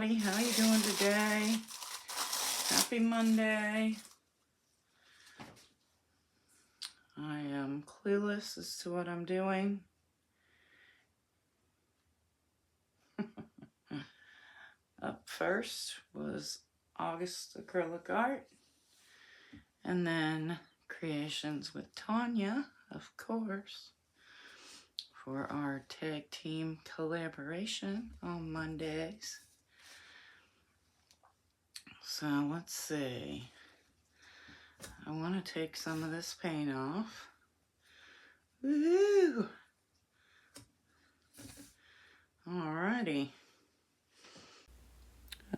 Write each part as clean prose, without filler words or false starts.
everybody. How you doing today? Happy Monday. I am clueless as to what I'm doing. Up first was August acrylic art, and then creations with Tanya, of course, for our tag team collaboration on Mondays. So let's see. I want to take some of this paint off. Woo! Alrighty.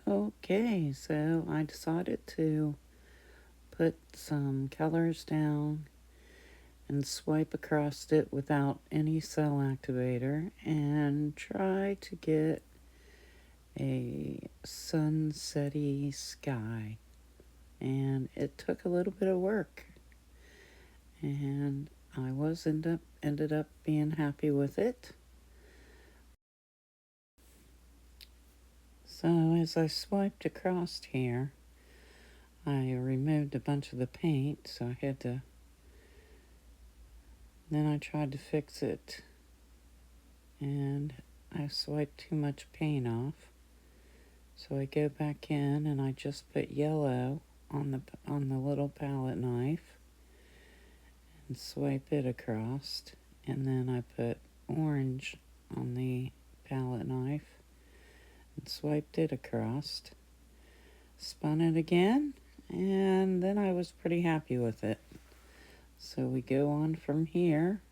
Okay, so I decided to put some colors down and swipe across it without any cell activator and try to get a sunsetty sky. And it took a little bit of work, and I ended up being happy with it. So as I swiped across here, I removed a bunch of the paint, so I had to, then I tried to fix it, and I swiped too much paint off. So I go back in and I just put yellow on the little palette knife and swipe it across, and then I put orange on the palette knife and swiped it across, spun it again, and then I was pretty happy with it. So we go on from here,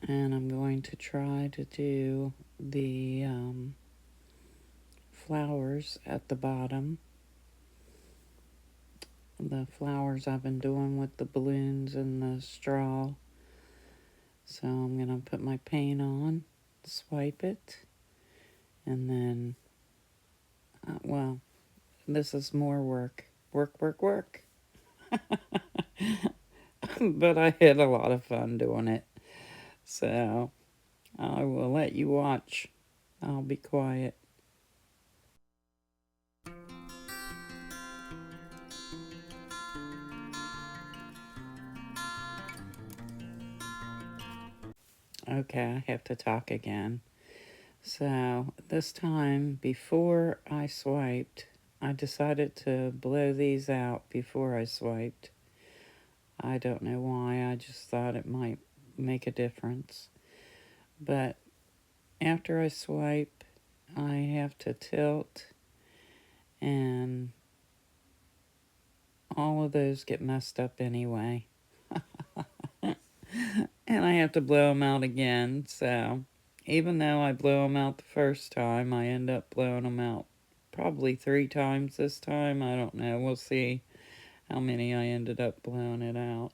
and I'm going to try to do the flowers at the bottom. The flowers I've been doing with the balloons and the straw. So I'm going to put my paint on, swipe it, and then, well, this is more work. Work. But I had a lot of fun doing it. So I will let you watch. I'll be quiet. Okay, I have to talk again. So this time, before I swiped, I decided to blow these out before I swiped. I don't know why, I just thought it might make a difference. But after I swipe, I have to tilt, and all of those get messed up anyway. And I have to blow them out again, so even though I blow them out the first time, I end up blowing them out probably 3 times this time. I don't know. We'll see how many I ended up blowing it out.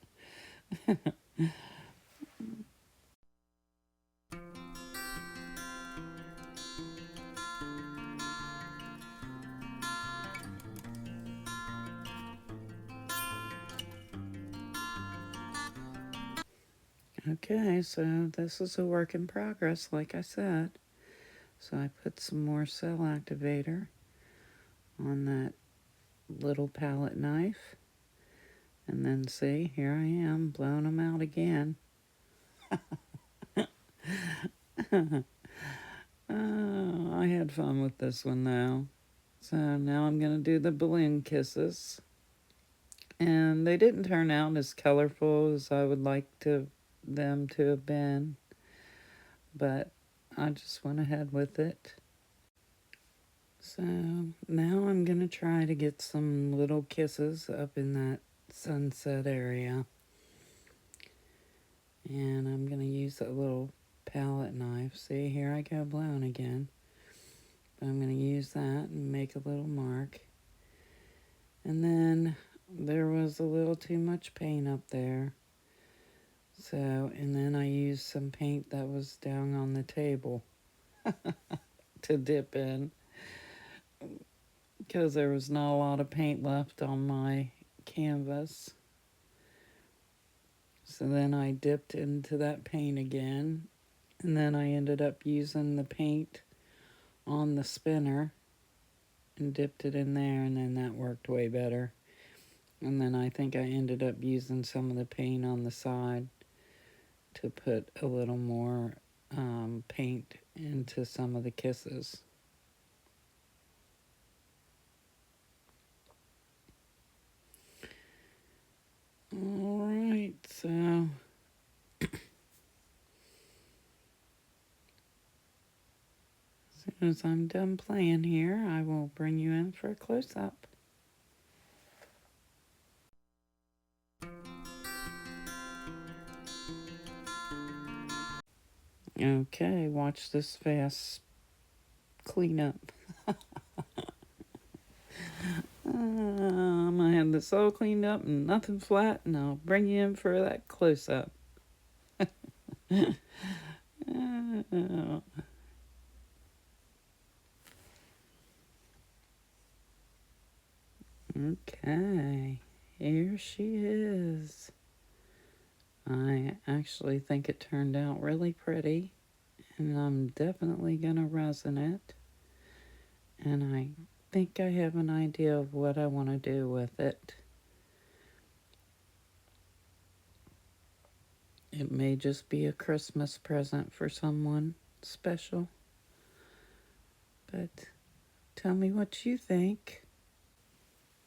Okay, so this is a work in progress, like I said. So I put some more cell activator on that little palette knife. And then see, here I am, blowing them out again. I had fun with this one, though. So now I'm going to do the balloon kisses. And they didn't turn out as colorful as I would like them to have been. But I just went ahead with it. So now I'm going to try to get some little kisses up in that sunset area. And I'm going to use a little palette knife. See, here I go blowing again. But I'm going to use that and make a little mark. And then there was a little too much paint up there. So, and then I used some paint that was down on the table to dip in, because there was not a lot of paint left on my canvas. So then I dipped into that paint again, and then I ended up using the paint on the spinner and dipped it in there, and then that worked way better. And then I think I ended up using some of the paint on the side to put a little more paint into some of the kisses. Alright, so as soon as I'm done playing here, I will bring you in for a close-up. Okay, watch this fast cleanup. I'm gonna have this all cleaned up and nothing flat, and I'll bring you in for that close-up. Okay, here she is. I actually think it turned out really pretty, and I'm definitely gonna resin it. And I think I have an idea of what I want to do with it. It may just be a Christmas present for someone special. But tell me what you think.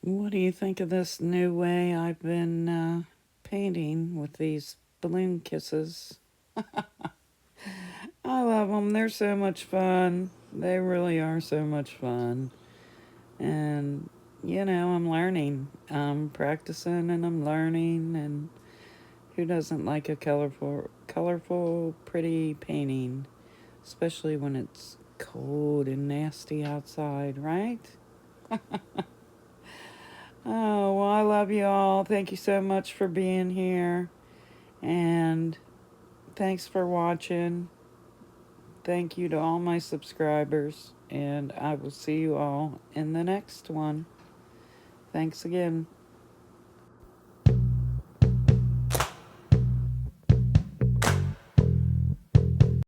What do you think of this new way I've been painting with these balloon kisses? I love them. They're so much fun. They really are so much fun. And, you know, I'm learning. I'm practicing and I'm learning. And who doesn't like a colorful, pretty painting? Especially when it's cold and nasty outside, right? Oh, well, I love you all. Thank you so much for being here. And thanks for watching. Thank you to all my subscribers. And I will see you all in the next one. Thanks again.